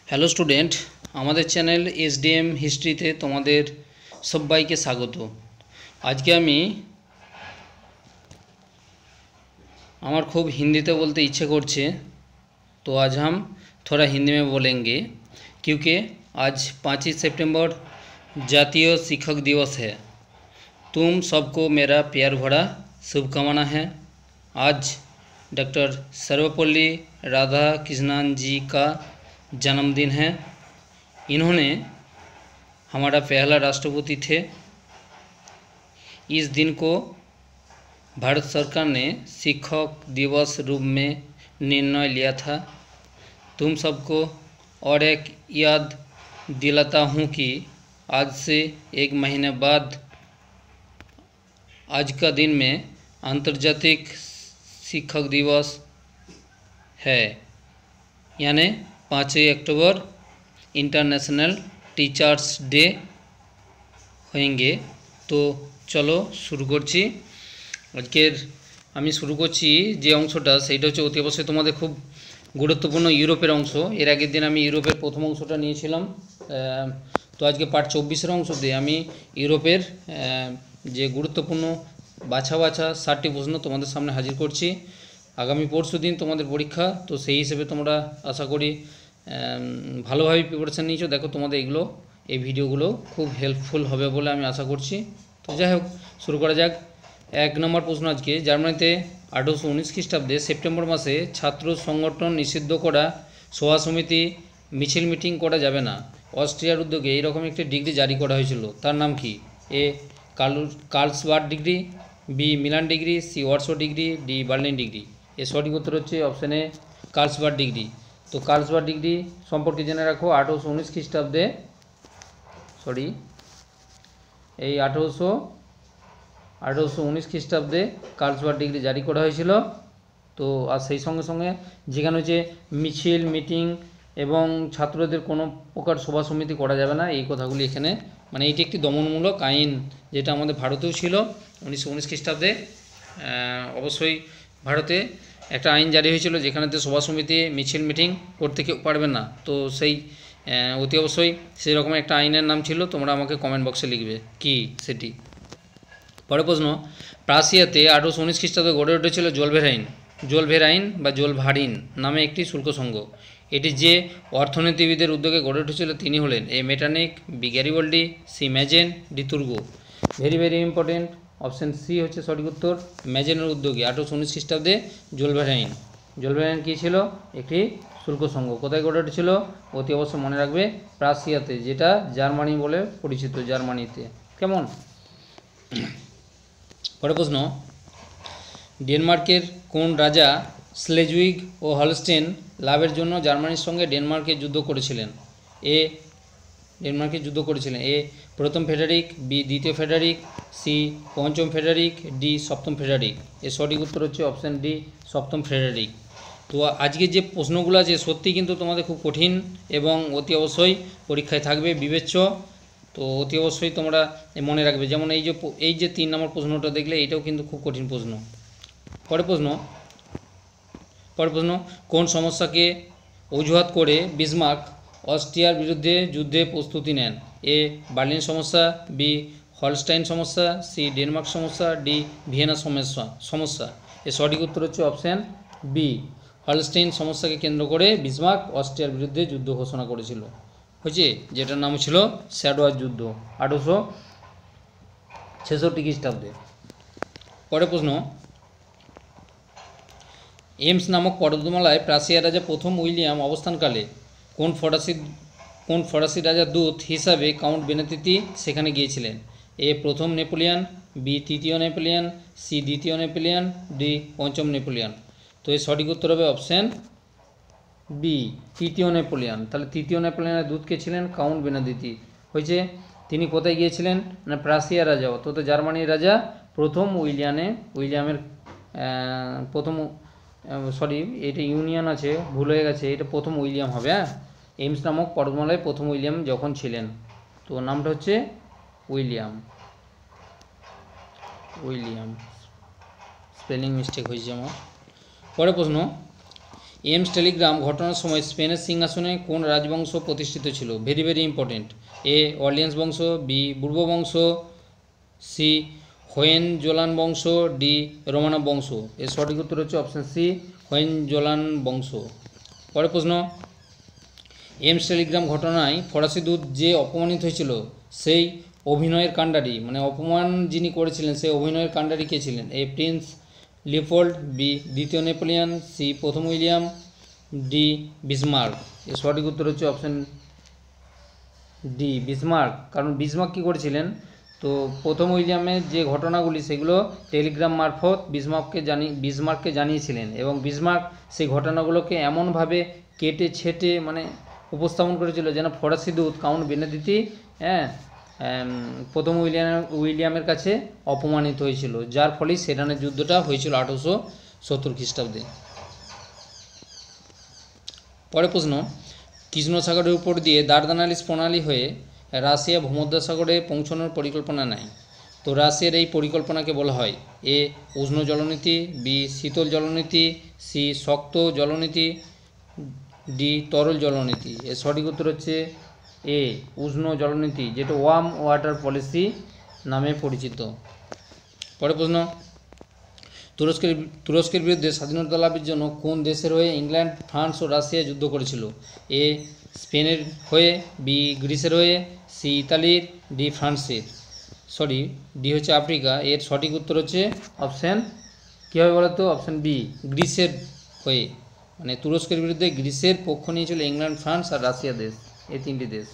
Hello student, আমাদের channel SDM হিস্ট্রিতে তোমাদের সবাইকে স্বাগত। আজকে আমি আমার খুব हिंदीতে बोलते इच्छा করছে, तो आज हम थोड़ा हिंदी में बोलेंगे क्योंकि आज 5 सितंबर जातीय शिक्षक दिवस है। तुम सबको मेरा प्यार भरा शुभकामना है। आज डॉक्टर सर्वपल्ली राधाकृष्णन जी का जन्मदिन है। इन्होंने हमारा पहला राष्ट्रपति थे। इस दिन को भारत सरकार ने शिक्षक दिवस रूप में निर्णय लिया था। तुम सबको और एक याद दिलाता हूँ कि आज से एक महीने बाद आज का दिन में अंतर्जातिक शिक्षक दिवस है, यानी 5 अक्टूबर इंटरनेशनल टीचार्स डे होंगे। तो चलो शुरू करছি। আজকের আমি শুরু করছি যে অংশটা, সেইটা হচ্ছে অতি অবশ্যই তোমাদের খুব গুরুত্বপূর্ণ ইউরোপের অংশ। এর আগের দিন আমি ইউরোপের প্রথম অংশটা নিয়েছিলাম, তো আজকে পার্ট 24-এর অংশ দিয়ে আমি ইউরোপের যে গুরুত্বপূর্ণ বাছা 60টি প্রশ্ন তোমাদের সামনে হাজির করছি। আগামী পরশু দিন তোমাদের পরীক্ষা, তো সেই হিসেবে তোমরা আশা করি ভালোভাবে প্রিপারেশান নিয়েছো। দেখো তোমাদের এগুলো এই ভিডিওগুলো খুব হেল্পফুল হবে বলে আমি আশা করছি। তো যাই হোক, শুরু করা যাক। 1 নম্বর প্রশ্ন, আজকে জার্মানিতে 1819 খ্রিস্টাব্দে সেপ্টেম্বর মাসে ছাত্র সংগঠন নিষিদ্ধ করা, সভা সমিতি, মিছিল মিটিং করা যাবে না, অস্ট্রিয়ার উদ্যোগে এইরকম একটি ডিগ্রি জারি করা হয়েছিল। তার নাম কি? A Carlsberg degree, B Milan degree, C Warsaw degree, D Berlin degree. এর সঠিক উত্তর হচ্ছে অপশান এ কার্লসবার্গ ডিগ্রি। তো কার্লসবার্গ ডিগ্রি সম্পর্কে জেনে রাখো, 1819 খ্রিস্টাব্দে এই 1819 খ্রিস্টাব্দে কার্লসবার্গ ডিগ্রি জারি করা হয়েছিল। তো আর সেই সঙ্গে সঙ্গে যেখানে হচ্ছে মিছিল মিটিং এবং ছাত্রদের কোনো প্রকার সভা সমিতি করা যাবে না, এই কথাগুলি এখানে, মানে এটি একটি দমনমূলক আইন, যেটা আমাদের ভারতেও ছিল 1919 খ্রিস্টাব্দে। অবশ্যই ভারতে একটা আইন জারি হয়েছিল যেখানেতে সভা সমিতি মিছিল মিটিং করতে কেউ পারবে না। তো সেই অতি অবশ্যই সেই রকম একটা আইনের নাম ছিল, তোমরা আমাকে কমেন্ট বক্সে লিখবে কি সেটি। পরের প্রশ্ন, প্রাশিয়াতে 1819 খ্রিস্টাব্দে গড়ে উঠেছিল জোলভেরাইন বা জোলভারিন নামে একটি শুল্ক সংঘ। এটি যে অর্থনীতিবিদের উদ্যোগে গড়ে উঠেছিল তিনি হলেন A Metternich, B Garibaldi, C Mazzini, D Turgot. Very very important, option C হচ্ছে সঠিক উত্তর। ম্যাজেনের উদ্যোগে 1819 খ্রিস্টাব্দে জোলভেরাইন কী ছিল? একটি শুল্ক সংঘ। কোথায় গড়ে উঠেছিল? অতি অবশ্যই মনে রাখবে, প্রাশিয়াতে, যেটা জার্মানি বলে পরিচিত, জার্মানিতে। কেমন? পরের প্রশ্ন, ডেনমার্কের কোন রাজা স্লেজুইগ ও হলস্টেন লাভের জন্য জার্মানির সঙ্গে ডেনমার্কে যুদ্ধ করেছিলেন? এ প্রথম ফেডারিক, বি দ্বিতীয় ফেডারিক, সি পঞ্চম ফেডারিক, ডি সপ্তম ফেডারিক। এর সঠিক উত্তর হচ্ছে অপশান ডি সপ্তম ফেডারিক। তো আজকে যে প্রশ্নগুলো আছে সত্যি কিন্তু তোমাদের খুব কঠিন এবং অতি অবশ্যই পরীক্ষায় থাকবে বিবেচ্য। তো অতি অবশ্যই তোমরা মনে রাখবে। যেমন এই যে 3 নম্বর প্রশ্নটা দেখলে, এটাও কিন্তু খুব কঠিন প্রশ্ন। পরের প্রশ্ন, কোন সমস্যাকে অজুহাত করে বিসমার্ক অস্ট্রিয়ার বিরুদ্ধে যুদ্ধে প্রস্তুতি নেন? এ বার্লিন সমস্যা, বি হলস্টাইন সমস্যা, সি ডেনমার্ক সমস্যা, ডি ভিয়েনা সমস্যা। এর সঠিক উত্তর হচ্ছে অপশান বি হলস্টাইন সমস্যাকে কেন্দ্র করে বিসমার্ক অস্ট্রিয়ার বিরুদ্ধে যুদ্ধ ঘোষণা করেছিল, হয়েছে, যেটার নাম ছিল স্যাডওয়ার যুদ্ধ 1866 খ্রিস্টাব্দে। পরের প্রশ্ন, এমস নামক পর্বতমালায় প্রাশিয়ার রাজা প্রথম উইলিয়াম অবস্থানকালে কোন ফরাসি রাজার দূত হিসাবে কাউন্ট বেনেদিক্তি সেখানে গিয়েছিলেন? এ প্রথম নেপোলিয়ান, বি তৃতীয় নেপোলিয়ান, সি দ্বিতীয় নেপোলিয়ান, ডি পঞ্চম নেপোলিয়ান। তো এর সঠিক উত্তর হবে অপশান বি তৃতীয় নেপোলিয়ান। তাহলে তৃতীয় নেপোলিয়ানের দূত কে ছিলেন? কাউন্ট বেনেদিক্তি। হয়েছে, তিনি কোথায় গিয়েছিলেন? না প্রাশিয়ার রাজা, অর্থাৎ জার্মানির রাজা প্রথম উইলিয়ামের এটা ইউনিয়ন আছে, ভুল হয়ে গেছে, এটা প্রথম উইলিয়াম হবে। এমস নামক পর্বতমালায় প্রথম উইলিয়াম যখন ছিলেন, তো নামটা হচ্ছে উইলিয়াম, স্পেলিং মিস্টেক হয়েছে আমার। পরের প্রশ্ন, এমস টেলিগ্রাম ঘটনার সময় স্পেনের সিংহাসনে কোন রাজবংশ প্রতিষ্ঠিত ছিল? Very very important. A Orleans বংশ, বি বুর্বো বংশ, সি হোয়েনজোলান বংশ, ডি রোমানব বংশ। এর সঠিক উত্তর হচ্ছে অপশান সি হোয়েনজোলান বংশ। পরের প্রশ্ন, এমস টেলিগ্রাম ঘটনায় ফরাসি দূত যে অপমানিত হয়েছিল সেই অভিনয়ের কাণ্ডারি, মানে অপমান যিনি করেছিলেন সেই অভিনয়ের কাণ্ডারি কে ছিলেন? এ প্রিন্স লিওপোল্ড, বি দ্বিতীয় নেপোলিয়ন, সি প্রথম উইলিয়াম, ডি বিসমার্ক। এর সঠিক উত্তর হচ্ছে অপশান ডি বিসমার্ক। কারণ বিসমার্ক কী করেছিলেন, তো প্রথম উইলিয়ামের যে ঘটনাগুলি সেগুলো টেলিগ্রাম মারফত বিসমার্ককে জানিয়েছিলেন এবং বিসমার্ক সেই ঘটনাগুলোকে এমনভাবে কেটে ছেটে মানে উপস্থাপন করেছিল যেন ফরাসি দূত কাউন্ট বেনেদিতি প্রথম উইলিয়ামের কাছে অপমানিত হয়েছিল, যার ফলে সেডানের যুদ্ধটা হয়েছিল 1870 খ্রিস্টাব্দে। পরের প্রশ্ন, কৃষ্ণ সাগরের উপর দিয়ে দারদানালিস প্রণালী হয়ে রাশিয়া ভূমধ্যসাগরে পৌঁছানোর পরিকল্পনা নেয়। তো রাশিয়ার এই পরিকল্পনাকে বলা হয় এ উষ্ণ জলনীতি, বি শীতল জলনীতি, সি শক্ত জলনীতি, ডি তরল জলনীতি। এর সঠিক উত্তর হচ্ছে এ উষ্ণ জলনীতি, যেটা ওয়ার্ম ওয়াটার পলিসি নামে পরিচিত। পরের প্রশ্ন, তুরস্কের বিরুদ্ধে স্বাধীনতা লাভের জন্য কোন দেশের হয়ে ইংল্যান্ড, ফ্রান্স ও রাশিয়া যুদ্ধ করেছিল? এ স্পেনের হয়ে, বি গ্রিসের হয়ে, সি ইতালির, ডি ফ্রান্সের। ডি হচ্ছে আফ্রিকা। এর সঠিক উত্তর হচ্ছে অপশান কী হবে বলো তো? অপশান বি গ্রিসের হয়ে, মানে তুরস্কের বিরুদ্ধে গ্রিসের পক্ষ নিয়েছিল ইংল্যান্ড, ফ্রান্স আর রাশিয়া দেশ, এই তিনটি দেশ।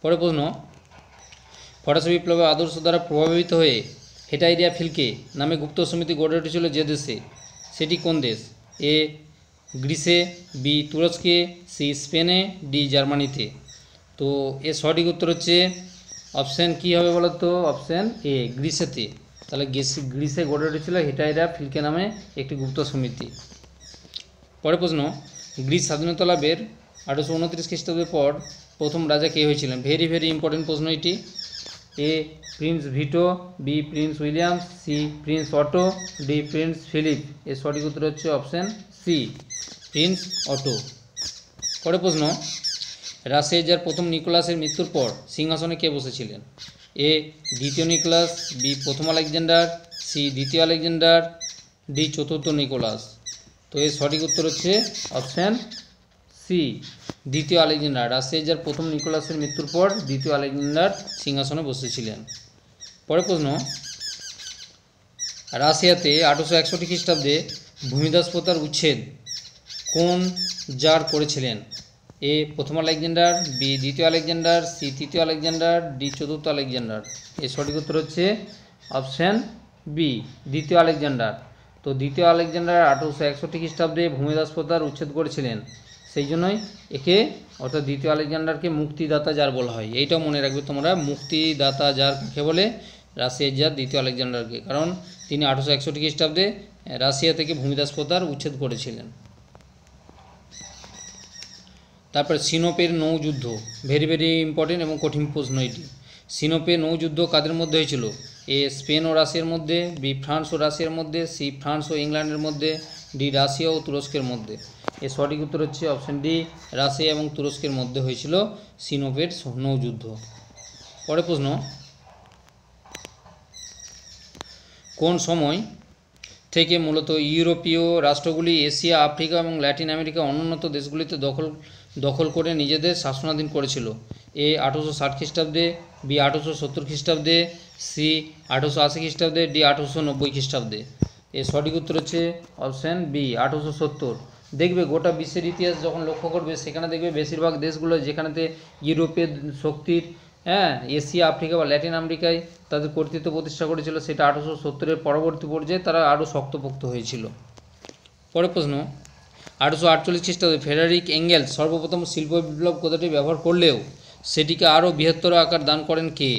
পরের প্রশ্ন, ফরাসি বিপ্লবের আদর্শ দ্বারা প্রভাবিত হয়ে হেটাইরিয়া ফিলকে নামে গুপ্ত সমিতি গড়ে উঠেছিল যে দেশে, সেটি কোন দেশ? এ গ্রিসে, বি তুরস্কে, সি স্পেনে, ডি জার্মানিতে। তো এর সঠিক উত্তর হচ্ছে অপশান কী হবে বলো তো? অপশান এ গ্রিসেতে। তাহলে গ্রিসে গড়ে উঠেছিল হেটাইরিয়া ফিলকে নামে একটি গুপ্ত সমিতি। পরের প্রশ্ন, গ্রিস স্বাধীনতা লাভের 1829 খ্রিস্টাব্দের পর প্রথম রাজা কে হয়েছিলেন? ভেরি ভেরি ইম্পর্টেন্ট প্রশ্ন এটি। A prince Vito, B prince William, C prince Otto, D prince Philip. এর সঠিক উত্তর হচ্ছে অপশান সি প্রিন্স অটো। পরের প্রশ্ন, রাশিয়ার যার প্রথম নিকোলাসের মৃত্যুর পর সিংহাসনে কে বসেছিলেন? এ দ্বিতীয় নিকোলাস, বি প্রথম আলেকজান্ডার, সি দ্বিতীয় আলেকজান্ডার, ডি চতুর্থ নিকোলাস। তো এর সঠিক উত্তর হচ্ছে অপশান সি দ্বিতীয় আলেকজান্ডার। রাশিয়ার যার প্রথম নিকোলাসের মৃত্যুর পর দ্বিতীয় আলেকজান্ডার সিংহাসনে বসেছিলেন। পরের প্রশ্ন, রাশিয়াতে 1861 খ্রিস্টাব্দে ভূমিদাস প্রথার উচ্ছেদ কোন জার করেছিলেন? এ প্রথম আলেকজান্ডার, বি দ্বিতীয় আলেকজান্ডার, সি তৃতীয় আলেকজান্ডার, ডি চতুর্থ আলেকজান্ডার। এর সঠিক উত্তর হচ্ছে অপশান বি দ্বিতীয় আলেকজান্ডার। তো দ্বিতীয় আলেকজান্ডার 1861 খ্রিস্টাব্দে ভূমিদাস প্রথার উচ্ছেদ করেছিলেন, সেই জন্যই একে অর্থাৎ দ্বিতীয় আলেকজান্ডারকে মুক্তিদাতা জার বলা হয়। এইটাও মনে রাখবে তোমরা, মুক্তিদাতা জার কাকে বলে? রাশিয়ার জার দ্বিতীয় আলেকজান্ডারকে, কারণ তিনি 1861 খ্রিস্টাব্দে রাশিয়া থেকে ভূমিদাস প্রথার উচ্ছেদ করেছিলেন। তারপর সিনোপের নৌযুদ্ধ, ভেরি ভেরি ইম্পর্টেন্ট এবং কঠিন প্রশ্ন এটি। সিনোপে নৌযুদ্ধ কাদের মধ্যে হয়েছিল? এ স্পেন ও রাশিয়ার মধ্যে, বি ফ্রান্স ও রাশিয়ার মধ্যে, সি ফ্রান্স ও ইংল্যান্ডের মধ্যে, ডি রাশিয়া ও তুরস্কের মধ্যে। এর সঠিক উত্তর হচ্ছে অপশান ডি রাশিয়া এবং তুরস্কের মধ্যে হয়েছিল সিনোপের নৌযুদ্ধ। পরের প্রশ্ন, কোন সময় থেকে মূলত ইউরোপীয় রাষ্ট্রগুলি এশিয়া, আফ্রিকা এবং ল্যাটিন আমেরিকা অনুন্নত দেশগুলিতে দখল করে নিজেদের শাসনাধীন করেছিল? এ 1860 খ্রিস্টাব্দে, বি 1870 খ্রিস্টাব্দে, সি 1880 খ্রিস্টাব্দে, ডি 1890 খ্রিস্টাব্দে। এর সঠিক উত্তর হচ্ছে অপশান বি 1870। দেখবে গোটা বিশ্বের ইতিহাস যখন লক্ষ্য করবে সেখানে দেখবে বেশিরভাগ দেশগুলো যেখানেতে ইউরোপের শক্তির এশিয়া, আফ্রিকা বা ল্যাটিন আমেরিকায় তাদের কর্তৃত্ব প্রতিষ্ঠা করেছিল, সেটা 1870-এর পরবর্তী পর্যায়ে তারা আরও শক্তপোক্ত হয়েছিল। পরের প্রশ্ন, 1848 খ্রিস্টাব্দে ফ্রেডারিক এঙ্গেলস সর্বপ্রথম শিল্প বিপ্লব কথাটি ব্যবহার করলেও সেটিকে আরও বৃহত্তর আকার দান করেন কে?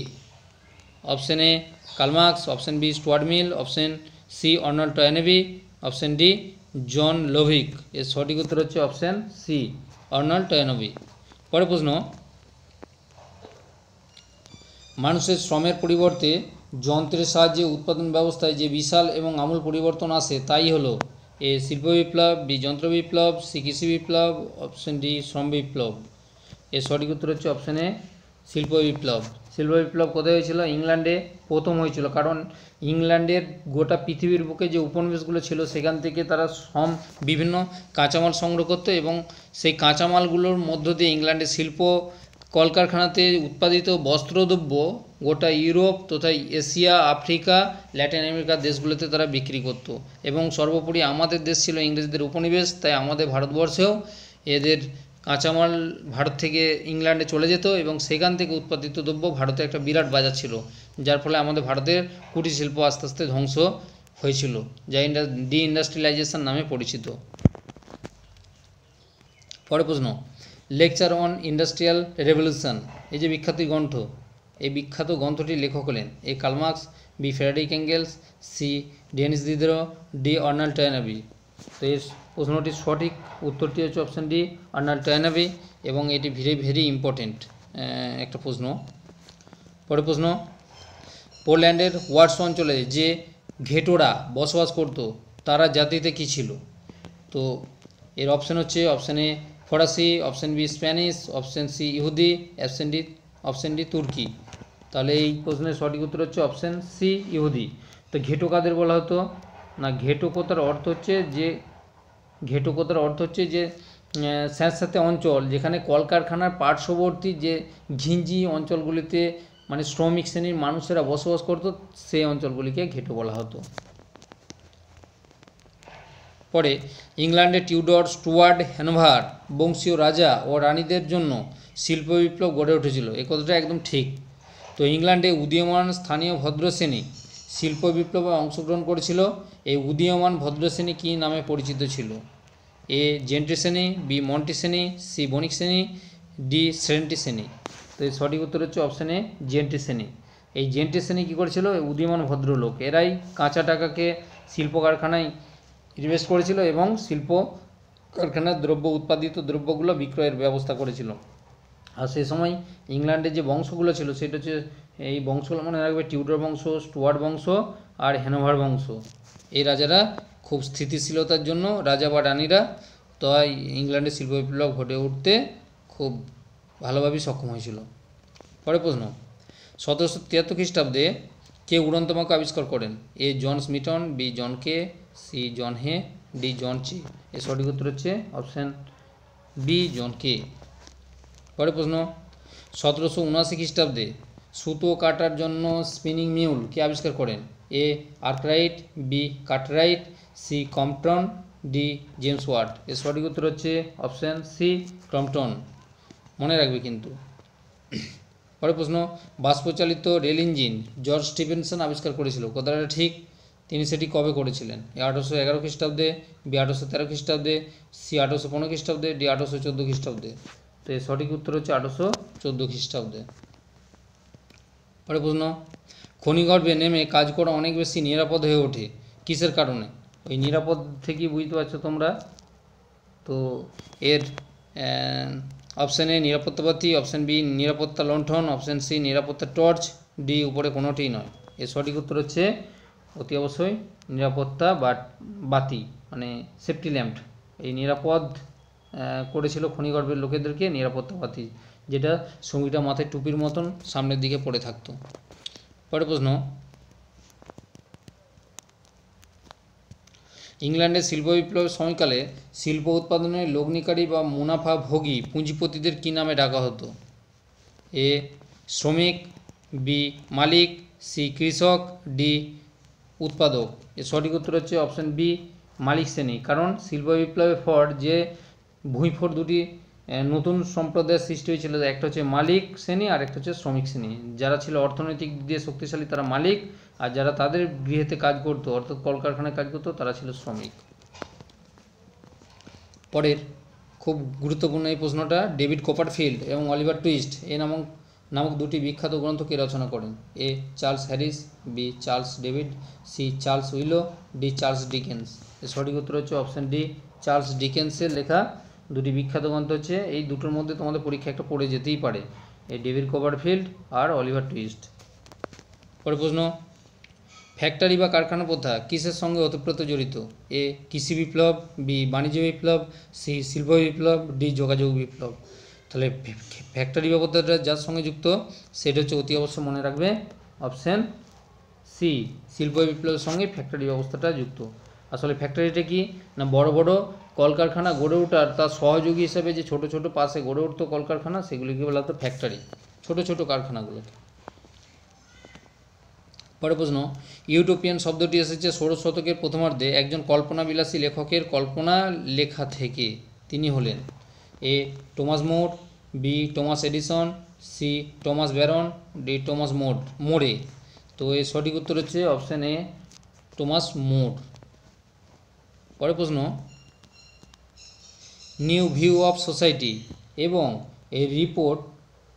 Option A Karl Marx, option B Stuart Mill, option C Arnold Toynbee, option D John Lovick. এর সঠিক উত্তর হচ্ছে অপশান সি আর্নল্ড টয়েনেবি। পরের প্রশ্ন, মানুষের শ্রমের পরিবর্তে যন্ত্রের সাহায্যে উৎপাদন ব্যবস্থায় যে বিশাল এবং আমূল পরিবর্তন আসে তাই হলো এ শিল্প বিপ্লব, বি যন্ত্র বিপ্লব, সি কৃষি বিপ্লব, অপশন ডি শ্রম বিপ্লব। এর সঠিক উত্তর হচ্ছে অপশন এ শিল্প বিপ্লব। শিল্প বিপ্লব কোথায় হয়েছিল? ইংল্যান্ডে প্রথম হয়েছিল, কারণ ইংল্যান্ডের গোটা পৃথিবীর বুকে যে উপনিবেশগুলো ছিল সেখান থেকে তারা বিভিন্ন কাঁচামাল সংগ্রহ করতো এবং সেই কাঁচামালগুলোর মধ্য দিয়ে ইংল্যান্ডের শিল্প কলকারখানাতে উৎপাদিত বস্ত্রদ্রব্য গোটা ইউরোপ তথা এশিয়া, আফ্রিকা, ল্যাটিন আমেরিকার দেশগুলোতে তারা বিক্রি করত। এবং সর্বোপরি আমাদের দেশ ছিল ইংরেজদের উপনিবেশ, তাই আমাদের ভারতবর্ষেও এদের কাঁচামাল ভারত থেকে ইংল্যান্ডে চলে যেত এবং সেখান থেকে উৎপাদিত দ্রব্য ভারতে একটা বিরাট বাজার ছিল, যার ফলে আমাদের ভারতের কুটির শিল্প আস্তে আস্তে ধ্বংস হয়েছিল, যা ডি ইন্ডাস্ট্রিয়ালাইজেশন নামে পরিচিত। পরের প্রশ্ন, লেকচার অন ইন্ডাস্ট্রিয়াল রেভলিউশন, এই যে বিখ্যাত গ্রন্থ, এই বিখ্যাত গ্রন্থটির লেখক হলেন A Karl Marx, B Friedrich Engels, C Denis Diderot, D Arnold Toynbee. তো এই প্রশ্নটির সঠিক উত্তরটি হচ্ছে অপশান ডি আর্নল্ড টয়েনবি এবং এটি ভেরি ইম্পর্টেন্ট একটা প্রশ্ন। পরের প্রশ্ন, পোল্যান্ডের ওয়ার্স অঞ্চলে যে ঘেটোরা বসবাস করত তারা জাতিতে কী ছিল? তো এর অপশান হচ্ছে অপশান এ ফরাসি, option B Spanish, option C ইহুদি, অপশান ডি তুর্কি। তাহলে এই প্রশ্নের সঠিক উত্তর হচ্ছে অপশান সি ইহুদি। তো ঘেটো কাদের বলা হতো না, ঘেটো কথার অর্থ হচ্ছে যে স্যাঁতস্যাঁতে অঞ্চল, যেখানে কলকারখানার পার্শ্ববর্তী যে ঘিঞ্জি অঞ্চলগুলিতে মানে শ্রমিক শ্রেণীর মানুষেরা বসবাস করত, সেই অঞ্চলগুলিকে ঘেটো বলা হতো। পরে ইংল্যান্ডে টিউডর, স্টুয়ার্ট, হ্যানোভার বংশীয় রাজা ও রানীদের জন্য শিল্প বিপ্লব গড়ে উঠেছিল, এ কথাটা একদম ঠিক। তো ইংল্যান্ডে উদীয়মান স্থানীয় ভদ্রশ্রেণী শিল্প বিপ্লবে অংশগ্রহণ করেছিল। এই উদীয়মান ভদ্রশ্রেণী কী নামে পরিচিত ছিল? এ জেন্ট্রি শ্রেণী, বি মন্টি শ্রেণী, সি বণিক শ্রেণী, ডি সেরেন্টি শ্রেণী। তো এই সঠিক উত্তর হচ্ছে অপশান এ জেন্ট্রি শ্রেণী। এই জেন্ট্রি শ্রেণী কী করেছিল? উদীয়মান ভদ্রলোক, এরাই কাঁচা টাকাকে শিল্প কারখানায় ইনভেস্ট করেছিল এবং শিল্প কারখানার উৎপাদিত দ্রব্যগুলো বিক্রয়ের ব্যবস্থা করেছিল। আর সেই সময় ইংল্যান্ডের যে বংশগুলো ছিল সেটা হচ্ছে এই বংশগুলো মনে রাখবে, টিউডর বংশ, স্টুয়ার্ট বংশ আর হ্যানোভার বংশ। এই রাজারা খুব স্থিতিশীলতার জন্য, রাজা বা রানীরা, তাই ইংল্যান্ডের শিল্প বিপ্লব ঘটে উঠতে খুব ভালোভাবেই সক্ষম হয়েছিল। পরের প্রশ্ন, 1773 খ্রিস্টাব্দে কে উড়ন্ত নৌকা আবিষ্কার করেন? এ জন স্মিথন, বি জন কে, সি জন হে, ডি জন চি। এর সঠিক উত্তর হচ্ছে অপশান বি জন কে। পরের প্রশ্ন, 1779 খ্রিস্টাব্দে সুতো কাটার জন্য স্পিনিং মিউল কে আবিষ্কার করেন? A Arkwright, B Cartwright, C Compton, D James Watt. এর সঠিক উত্তর হচ্ছে অপশান সি ক্রম্পটন, মনে রাখবে কিন্তু। পরের প্রশ্ন, বাষ্পচালিত রেল ইঞ্জিন জর্জ স্টিফেনসন আবিষ্কার করেছিল, কথাটা ঠিক। তিনি সেটি কবে করেছিলেন? এ 1811 খ্রিস্টাব্দে, বি 1813 খ্রিস্টাব্দে, সি 1815 খ্রিস্টাব্দে, ডি 1814 খ্রিস্টাব্দে। তো এর সঠিক উত্তর হচ্ছে 1814 খ্রিস্টাব্দে। পরের প্রশ্ন, খনিগর্ভে নেমে কাজ করা অনেক বেশি নিরাপদ হয়ে ওঠে কিসের কারণে? ওই নিরাপদ থেকেই বুঝতে পারছো তোমরা। তো এর অপশান এ নিরাপত্তা বাতি, অপশান বি নিরাপত্তা লণ্ঠন, অপশান সি নিরাপত্তা টর্চ, ডি উপরে কোনোটিই নয়। এর সঠিক উত্তর হচ্ছে অতি অবশ্যই নিরাপত্তা বাতি, মানে সেফটি ল্যাম্প। এই নিরাপদ করেছিল খনিগর্ভের লোকেদেরকে নিরাপত্তা বাতি, যেটা শ্রমিকরা মাথায় টুপির মতন সামনের দিকে পড়ে থাকতো। পরের প্রশ্ন, ইংল্যান্ডের শিল্প বিপ্লবের সময়কালে শিল্প উৎপাদনের লগ্নিকারী বা মুনাফাভোগী পুঁজিপতিদের কী নামে ডাকা হতো? এ শ্রমিক, বি মালিক, সি কৃষক, ডি উৎপাদক। এর সঠিক উত্তর হচ্ছে অপশান বি মালিক শ্রেণী, কারণ শিল্প বিপ্লবের পর যে ভূঁইফোর দুটি নতুন সম্প্রদায়ের সৃষ্টি হয়েছিল, একটা হচ্ছে মালিক শ্রেণী আর একটা হচ্ছে শ্রমিক শ্রেণী। যারা ছিল অর্থনৈতিক দিক দিয়ে শক্তিশালী তারা মালিক, আর যারা তাদের গৃহেতে কাজ করতো অর্থাৎ কলকারখানায় কাজ করতো তারা ছিল শ্রমিক। পরের খুব গুরুত্বপূর্ণ এই প্রশ্নটা, ডেভিড কপারফিল্ড এবং অলিভার টুইস্ট এ নামক দুটি বিখ্যাত গ্রন্থ কে রচনা করেন? A Charles Harris, B Charles David, C Charles Willow, D Charles Dickens. এর সঠিক উত্তর হচ্ছে অপশান ডি চার্লস ডিকেন্সের লেখা দুটি বিখ্যাত গ্রন্থ হচ্ছে, এই দুটোর মধ্যে তোমাদের পরীক্ষা একটা পড়ে যেতেই পারে, এই ডেভিড কপারফিল্ড আর অলিভার টুইস্ট। পরের প্রশ্ন, ফ্যাক্টরি বা কারখানা প্রথা কিসের সঙ্গে ওতপ্রোত জড়িত? এ কৃষি বিপ্লব, বি বাণিজ্য বিপ্লব, সি শিল্প বিপ্লব, ডি যোগাযোগ বিপ্লব। তাহলে ফ্যাক্টরি বা প্রথাটা যার সঙ্গে যুক্ত সেটা হচ্ছে অতি অবশ্যই মনে রাখবে অপশান সি, শিল্প বিপ্লবের সঙ্গে ফ্যাক্টরি ব্যবস্থাটা যুক্ত। আসলে ফ্যাক্টরিটা কি না, বড় বড় কলকারখানা গড়ে ওঠার তার সহযোগী হিসেবে যে ছোট ছোট পাশে গড়ে উঠতো কলকারখানা, সেগুলিকে বলা হতো ফ্যাক্টরি, ছোট ছোট কারখানাগুলোকে। পরে প্রশ্ন, ইউটোপিয়ান শব্দটি এসেছে 16 শতকের প্রথমার্ধে একজন কল্পনাবিলাসী লেখকের কল্পনা লেখা থেকে। তিনি হলেন A Thomas More, B Thomas Edison, C Thomas Baron, D Thomas Moore. তো এর সঠিক উত্তর হচ্ছে অপশান এ টমাস মোর। পরের প্রশ্ন, নিউ ভিউ অফ সোসাইটি এবং a report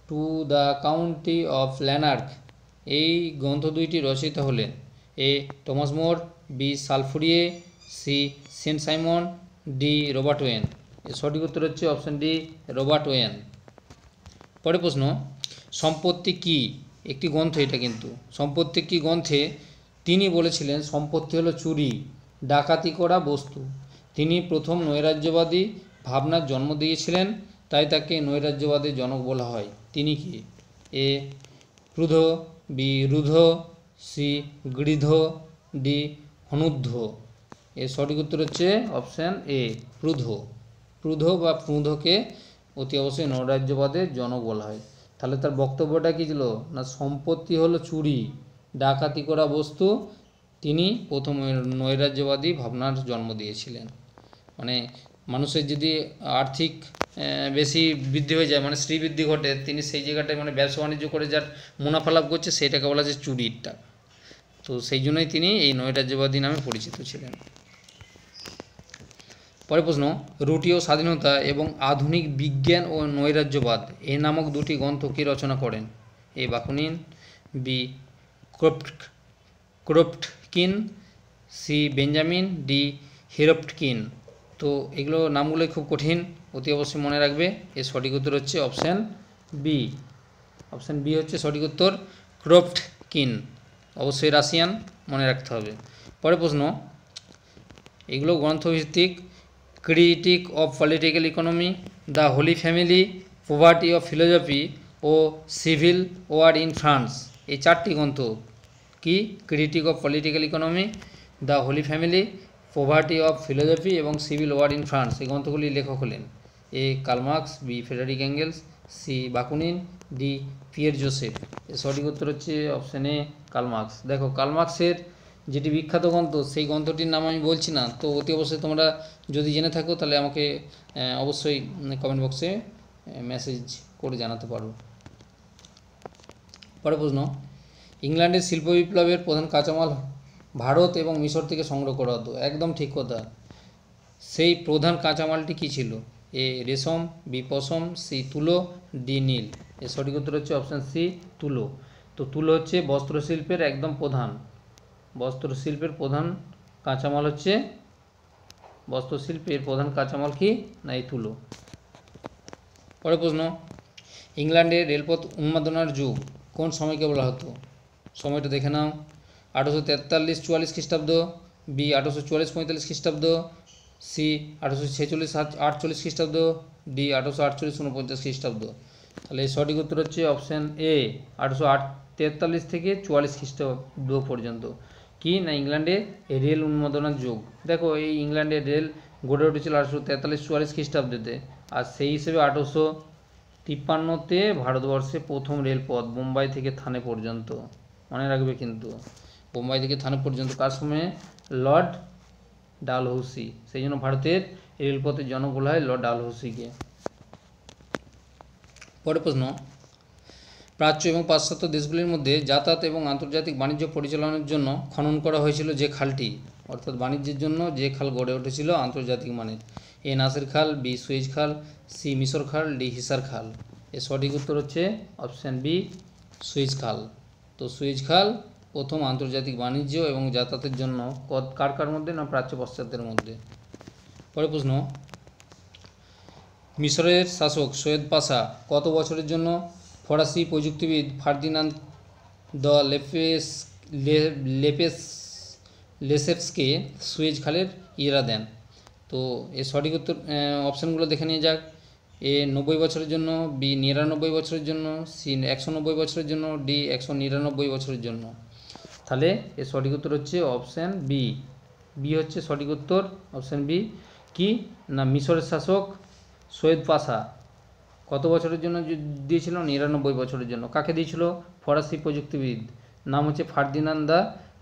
to the county of Lanark এই গ্রন্থ দুইটি রচয়িতা হলেন এ টমাস মোর, বি সালফুরিয়ে, C Saint Simon, D Robert Owen. এর সঠিক উত্তর হচ্ছে অপশান ডি রবার্ট ওয়েন। পরের প্রশ্ন, সম্পত্তি কি একটি গ্রন্থ, এটা কিন্তু সম্পত্তি কি গ্রন্থে তিনি বলেছিলেন সম্পত্তি হলো চুরি ডাকাতি করা বস্তু। তিনি প্রথম নৈরাজ্যবাদী ভাবনার জন্ম দিয়েছিলেন, তাই তাকে নৈরাজ্যবাদের জনক বলা হয়। তিনি কি? এ ক্রুধ, বি রুধ, সি গৃধ, ডি হনুদ্ধ। এর সঠিক উত্তর হচ্ছে অপশান এ ক্রুধ। ক্রুধ বা ক্রুধকে অতি অবশ্যই নৈরাজ্যবাদের জনক বলা হয়। তাহলে তার বক্তব্যটা কী ছিল না, সম্পত্তি হলো চুরি ডাকাতি করা বস্তু, তিনি প্রথম নৈরাজ্যবাদী ভাবনার জন্ম দিয়েছিলেন। মানে মানুষের যদি আর্থিক বেশি বৃদ্ধি হয়ে যায়, মানে শ্রীবৃদ্ধি ঘটে, তিনি সেই জায়গাটায় মানে ব্যবসা বাণিজ্য করে যার মুনাফা লাভ করছে সেটাকে বলা যায় চুরির টাকা। তো সেই জন্যই তিনি এই নৈরাজ্যবাদী নামে পরিচিত ছিলেন। পরের প্রশ্ন, রুটি ও স্বাধীনতা এবং আধুনিক বিজ্ঞান ও নৈরাজ্যবাদ এ নামক দুটি গ্রন্থ কে রচনা করেন? A Bakunin, B Kropotkin, C Benjamin, D হিরোপটকিন। তো এগুলো নামগুলোই খুব কঠিন, অতি অবশ্যই মনে রাখবে। এর সঠিক উত্তর হচ্ছে অপশান বি। অপশান বি হচ্ছে সঠিক উত্তর, ক্রোপটকিন। অবশ্যই রাশিয়ান, মনে রাখতে হবে। পরের প্রশ্ন, এগুলো গ্রন্থভিত্তিক। Critique of political economy, the holy family, poverty of philosophy ও সিভিল ওয়ার ইন ফ্রান্স এই চারটি গ্রন্থ কি? Critique of political economy, the holy family, poverty of philosophy এবং সিভিল ওয়ার ইন ফ্রান্স এই গ্রন্থগুলির লেখক হলেন A Karl Marx, B Frederick Engels, C Bakunin, D Pierre Joseph. এর সঠিক উত্তর হচ্ছে অপশান এ কার্ল মার্কস। দেখো কার্ল মার্কসের যেটি বিখ্যাত গ্রন্থ সেই গ্রন্থটির নাম আমি বলছি না, তো অতি অবশ্যই তোমরা যদি জেনে থাকো তাহলে আমাকে অবশ্যই কমেন্ট বক্সে মেসেজ করে জানাতে পারো। পরের প্রশ্ন, ইংল্যান্ডের শিল্প বিপ্লবের প্রধান কাঁচামাল ভারত এবং মিশর থেকে সংগ্রহ করা হতো। একদম ঠিক কথা। সেই প্রধান কাঁচামালটি কী ছিল? এ রেশম, বি পশম, সি তুলো, ডি নীল। এর সঠিক উত্তর হচ্ছে অপশান সি তুলো। তো তুলো হচ্ছে বস্ত্রশিল্পের একদম প্রধান, বস্ত্রশিল্পের প্রধান কাঁচামাল হচ্ছে, বস্ত্রশিল্পের প্রধান কাঁচামাল কি না এই তুলো। পরের প্রশ্ন, ইংল্যান্ডের রেলপথ উন্মাদনার যুগ কোন সময়কে বলা হতো? সময়টা দেখে নাও। 1843-44 খ্রিস্টাব্দ, বি 1844-45 খ্রিস্টাব্দ, সি 1846-48 খ্রিস্টাব্দ, ডি 1848-49 খ্রিস্টাব্দ। তাহলে সঠিক উত্তর হচ্ছে অপশান এ 1843 থেকে 44 খ্রিস্টাব্দ পর্যন্ত। কি না ইংল্যান্ডে রেল উন্মাদনার যুগ। দেখো এই ইংল্যান্ডে রেল গড়ে উঠেছিল 1843-44 খ্রিস্টাব্দে, আর সেই হিসেবে 1853-তে ভারতবর্ষে প্রথম রেলপথ বোম্বাই থেকে থানে পর্যন্ত, মনে রাখবে কিন্তু বোম্বাই থেকে থানে পর্যন্ত কার সময়ে? লর্ড ডালহৌসি। সেই জন্য ভারতের রেলপথের জনক বলা হয় লর্ড ডালহৌসিকে। পরের প্রশ্ন, প্রাচ্য এবং পাশ্চাত্য দেশগুলির মধ্যে যাতায়াত এবং আন্তর্জাতিক বাণিজ্য পরিচালনার জন্য খনন করা হয়েছিল যে খালটি, অর্থাৎ বাণিজ্যের জন্য যে খাল গড়ে উঠেছিল আন্তর্জাতিক মানের, এ নাসের খাল, বি সুয়েজ খাল, সি মিশর খাল, ডি হিসার খাল। এর সঠিক উত্তর হচ্ছে অপশান বি সুয়েজ খাল। তো সুয়েজ খাল প্রথম আন্তর্জাতিক বাণিজ্য এবং যাতায়াতের জন্য কার কার মধ্যে না প্রাচ্য পাশ্চাত্যের মধ্যে। পরের প্রশ্ন, মিশরের শাসক সৈয়দ পাশা কত বছরের জন্য ফরাসি প্রযুক্তিবিদ ফার্দিনান্দ দ্য লেসেপসকে সুয়েজ খালের ইয়েরা দেন। তো এর সঠিক উত্তর অপশানগুলো দেখে নিয়ে যাক। এ 90 বছরের জন্য, বি 99 বছরের জন্য, সি 190 বছরের জন্য, ডি 199 বছরের জন্য। তাহলে এর সঠিক উত্তর হচ্ছে অপশান বি। বি হচ্ছে সঠিক উত্তর, অপশান বি। কি না, মিশরের শাসক সৈয়দ পাশা কত বছরের জন্য দিয়েছিল? 99 বছরের জন্য। কাকে দিয়েছিল? ফরাসি প্রযুক্তিবিদ, নাম হচ্ছে ফার্দিনান্দ দ্য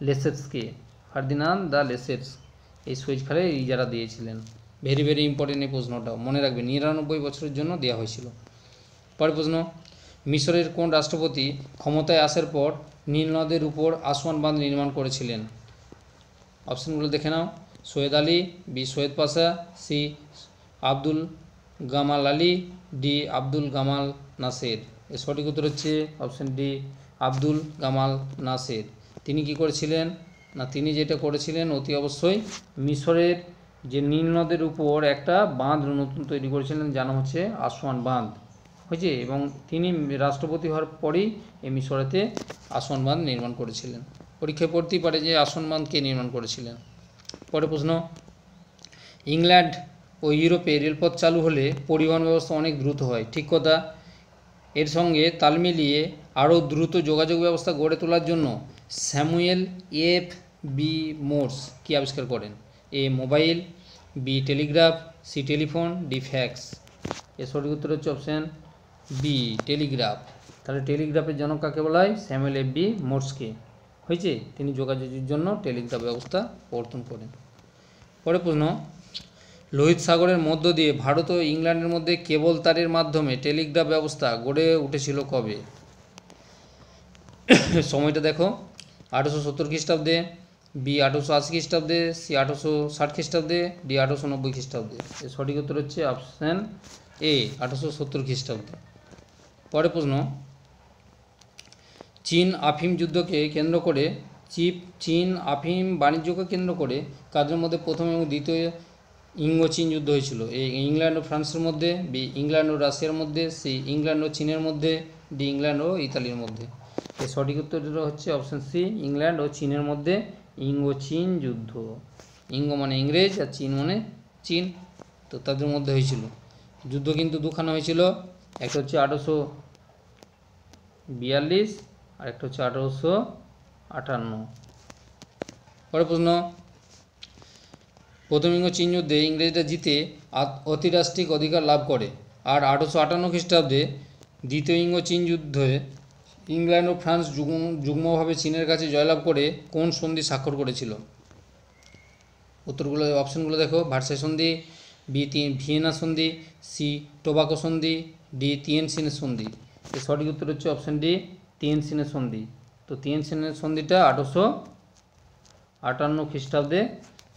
লেসেপসকে। ফার্দিনান্দ দ্য লেসেপস এই সুয়েজ খালে ইজারা দিয়েছিলেন। ভেরি ভেরি ইম্পর্টেন্ট এই প্রশ্নটাও মনে রাখবে, 99 বছরের জন্য দেওয়া হয়েছিল। পরের প্রশ্ন, মিশরের কোন রাষ্ট্রপতি ক্ষমতায় আসার পর নীল নদের উপর আসওয়ান বাঁধ নির্মাণ করেছিলেন? অপশানগুলো দেখে নাও। Syed Ali, B Syed Pasha, C Abdul Gamal Ali, D Abdul Gamal Nasser. এর সঠিক উত্তর হচ্ছে option D, Abdul Gamal Nasser. তিনি কি করেছিলেন না, তিনি যেটা করেছিলেন অতি অবশ্যই মিশরের যে নীল নদের উপর একটা বাঁধ নতুন তৈরি করেছিলেন, জানা হচ্ছে আসওয়ান বাঁধ হয়েছে, এবং তিনি রাষ্ট্রপতি হওয়ার পরেই এই মিশরেতে আসওয়ান বাঁধ নির্মাণ করেছিলেন। পরীক্ষায় পড়তেই পারে যে আসওয়ান বাঁধ কে নির্মাণ করেছিলেন। পরের প্রশ্ন, ইংল্যান্ড ও ইউরোপে রেলপথ চালু হলে পরিবহন ব্যবস্থা অনেক দ্রুত হয়, ঠিক কথা। এর সঙ্গে তাল মিলিয়ে আরও দ্রুত যোগাযোগ ব্যবস্থা গড়ে তোলার জন্য স্যামুয়েল এফ বি মোর্স কি আবিষ্কার করেন? A mobile, B telegraph, C telephone, D fax. এর সঠিক উত্তর হচ্ছে অপশান বি, টেলিগ্রাফ। তাহলে টেলিগ্রাফের জনক কাকে বলা হয়? স্যামুয়েল এফ বি মোর্সকে হয়েছে। তিনি যোগাযোগের জন্য টেলিগ্রাফ ব্যবস্থা প্রবর্তন করেন। পরের প্রশ্ন, লোহিত সাগরের মধ্য দিয়ে ভারত ও ইংল্যান্ডের মধ্যে কেবল তারের মাধ্যমে টেলিগ্রাফ ব্যবস্থা গড়ে উঠেছিল কবে? সময়টা দেখো, 1870 খ্রিস্টাব্দে, বি 1880 খ্রিস্টাব্দে, সি 1860 খ্রিস্টাব্দে, ডি 1890 খ্রিস্টাব্দে। এর সঠিক উত্তর হচ্ছে অপশান এ, 1870 খ্রিস্টাব্দে। পরের প্রশ্ন, চীন আফিম যুদ্ধকে কেন্দ্র করে চীন আফিম বাণিজ্যকে কেন্দ্র করে কাদের মধ্যে প্রথম এবং দ্বিতীয় ইঙ্গো চীন যুদ্ধ হয়েছিল? এই ইংল্যান্ড ও ফ্রান্সের মধ্যে, বি ইংল্যান্ড ও রাশিয়ার মধ্যে, সি ইংল্যান্ড ও চীনের মধ্যে, ডি ইংল্যান্ড ও ইতালির মধ্যে। এর সঠিক উত্তরটা হচ্ছে অপশান সি, ইংল্যান্ড ও চীনের মধ্যে ইঙ্গো চীন যুদ্ধ। ইঙ্গো মানে ইংরেজ আর চীন মানে চীন, তো তাদের মধ্যে হয়েছিল যুদ্ধ। কিন্তু দুখানা হয়েছিল, একটা হচ্ছে 1842 আর একটা হচ্ছে 1858। পরের প্রশ্ন, প্রথম ইঙ্গো চীন যুদ্ধে ইংরেজরা জিতে অতিরাষ্ট্রিক অধিকার লাভ করে, আর 1858 খ্রিস্টাব্দে দ্বিতীয় ইঙ্গো চীন যুদ্ধে ইংল্যান্ড ও ফ্রান্স যুগ্মভাবে চীনের কাছে জয়লাভ করে কোন সন্ধি স্বাক্ষর করেছিল? উত্তরগুলো অপশানগুলো দেখো, ভার্সাই সন্ধি, বি ভিয়েনা সন্ধি, সি টোবাকো সন্ধি, ডি তিয়েনসিনের সন্ধি। এর সঠিক উত্তর হচ্ছে অপশান ডি, তিয়েনসিনের সন্ধি। তো তিয়েনসিনের সন্ধিটা 1858 খ্রিস্টাব্দে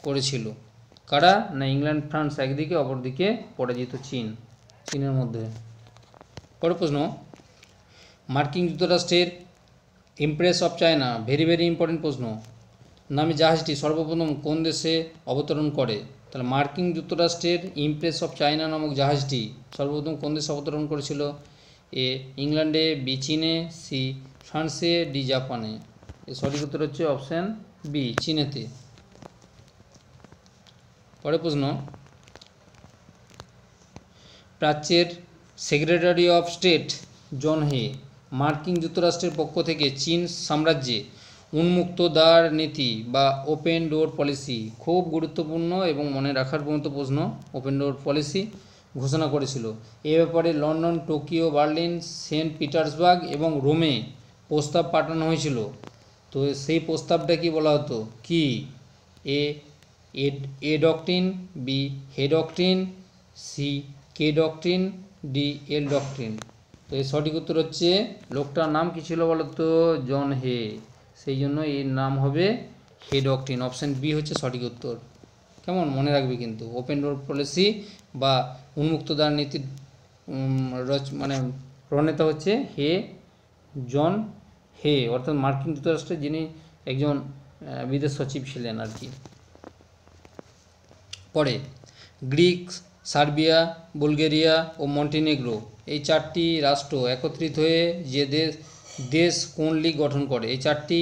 করেছিল। কারা না, ইংল্যান্ড ফ্রান্স একদিকে, অপরদিকে পরাজিত চীনের মধ্যে। পরের প্রশ্ন, মার্কিন যুক্তরাষ্ট্রের Impress of China, very very important প্রশ্ন, নামে জাহাজটি সর্বপ্রথম কোন দেশে অবতরণ করে? তাহলে মার্কিন যুক্তরাষ্ট্রের ইমপ্রেস অফ চায়না নামক জাহাজটি সর্বপ্রথম কোন দেশে অবতরণ করেছিল? এ ইংল্যান্ডে, বি চীনে, সি ফ্রান্সে, ডি জাপানে। এর সঠিক উত্তর হচ্ছে অপশান বি, চীনেতে। পরের প্রশ্ন, প্রাচ্যের সেক্রেটারি অফ স্টেট জন হে মার্কিন যুক্তরাষ্ট্রের পক্ষ থেকে চীন সাম্রাজ্যে উন্মুক্ত দ্বার নীতি বা ওপেন ডোর পলিসি, খুব গুরুত্বপূর্ণ এবং মনে রাখার মতো প্রশ্ন, ওপেন ডোর পলিসি ঘোষণা করেছিল। এ ব্যাপারে London, Tokyo, Berlin, Saint Petersburg এবং রোমে প্রস্তাব পাঠানো হয়েছিল। তো সেই প্রস্তাবটা কি বলা হতো? কি এ ডক্ট্রিন, বি হে doctrine, C K doctrine, D এল ডক্ট্রিন। তো এর সঠিক উত্তর হচ্ছে, লোকটার নাম কি ছিল বলতো? জন হে, সেই জন্য এর নাম হবে হে ডক্ট্রিন। অপশান বি হচ্ছে সঠিক উত্তর। কেমন মনে রাখবে কিন্তু, ওপেন ডোর পলিসি বা উন্মুক্ত দ্বার নীতির মানে প্রণেতা হচ্ছে জন হে, অর্থাৎ মার্কিন যুক্তরাষ্ট্রের যিনি একজন বিদেশ সচিব ছিলেন আর কি। পরে গ্রিক, সার্বিয়া, বুলগেরিয়া ও মন্টিনেগ্রো এই চারটি রাষ্ট্র একত্রিত হয়ে যে দেশ কোন লীগ গঠন করে? এই চারটি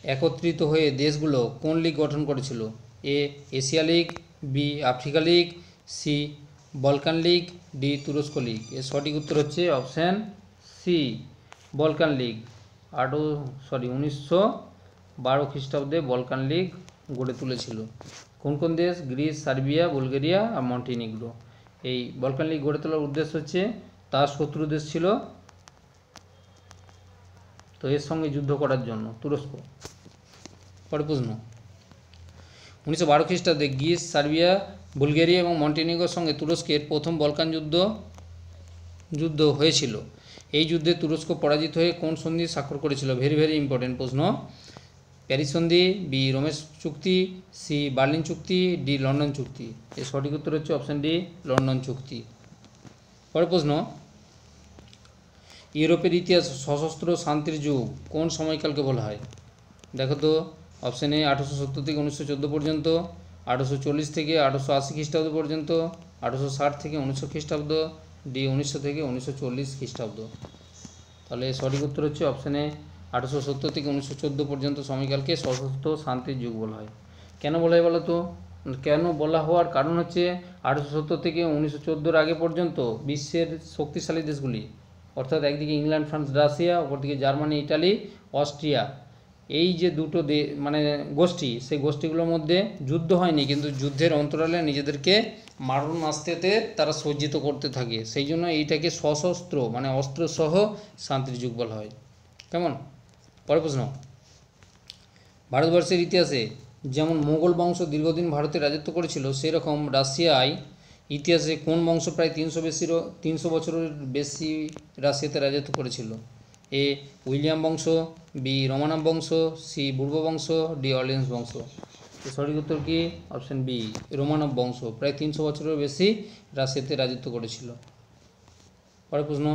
একত্রিত হয়ে দেশগুলো কোন লীগ গঠন করেছিল? A Asia league, B Africa league, C Balkan league, D তুরস্ক লীগ। এর সঠিক উত্তর হচ্ছে অপশান সি বলকান লীগ। 1912 খ্রিস্টাব্দে বলকান লীগ গড়ে তুলেছিল। কোন কোন দেশ? গ্রিস, সার্বিয়া, বুলগেরিয়া আর মন্টিনিগ্রো। এই বলকান লীগ গড়ে তোলার উদ্দেশ্য হচ্ছে তার শত্রু দেশ ছিল তো এর সঙ্গে যুদ্ধ করার জন্য তুরস্ক। পরে প্রশ্ন, 1912 খ্রিস্টাব্দে গ্রিস, সার্বিয়া, বুলগেরিয়া এবং মন্টিনিগ্রোর সঙ্গে তুরস্কের প্রথম বলকান যুদ্ধ হয়েছিল। এই যুদ্ধে তুরস্ক পরাজিত হয়ে কোন সন্ধি স্বাক্ষর করেছিল? ভেরি ভেরি ইম্পর্টেন্ট প্রশ্ন। প্যারিস সন্ধি, বি রোমেস চুক্তি, সি বার্লিন চুক্তি, ডি লন্ডন চুক্তি। এর সঠিক উত্তর হচ্ছে অপশান ডি লন্ডন চুক্তি। পরের প্রশ্ন, ইউরোপের ইতিহাস সশস্ত্র শান্তির যুগ কোন সময়কালকে বলা হয়? দেখো তো, অপশান এ 1870 থেকে 1914 পর্যন্ত, 1840 থেকে 1880 খ্রিস্টাব্দ পর্যন্ত, 1860 থেকে 1900 খ্রিস্টাব্দ, ডি 1900 থেকে 1940 খ্রিস্টাব্দ। তাহলে সঠিক উত্তর হচ্ছে অপশান এ 1870 থেকে 1914 পর্যন্ত সময়কালকে সশস্ত্র শান্তির যুগ বলা হয়। কেন বলা হয় বলো তো? কেন বলা হওয়ার কারণ হচ্ছে 1870 থেকে 1914 আগে পর্যন্ত বিশ্বের শক্তিশালী দেশগুলি, অর্থাৎ একদিকে ইংল্যান্ড, ফ্রান্স, রাশিয়া, অপরদিকে জার্মানি, ইটালি, অস্ট্রিয়া, এই যে দুটো গোষ্ঠী, সেই গোষ্ঠীগুলোর মধ্যে যুদ্ধ হয়নি, কিন্তু যুদ্ধের অন্তরালে নিজেদেরকে মারণাস্ত্রেতে তারা সজ্জিত করতে থাকে। সেই জন্য এইটাকে সশস্ত্র মানে অস্ত্রসহ শান্তির যুগ বলা হয়। কেমন? পরের প্রশ্ন, ভারতবর্ষের ইতিহাসে যেমন মোগল বংশ দীর্ঘদিন ভারতে রাজত্ব করেছিল, সেরকম রাশিয়ায় ইতিহাসে কোন বংশ প্রায় 300 বছরের বেশি রাশিয়াতে রাজত্ব করেছিল? এ উইলিয়াম বংশ, বি রোমানব বংশ, সি বুর্ব বংশ, ডি অর্লিয়েন্স বংশ। সঠিক উত্তর কি? অপশান বি রোমানব বংশ প্রায় 300 বছরের বেশি রাশিয়াতে রাজত্ব করেছিল। পরের প্রশ্ন,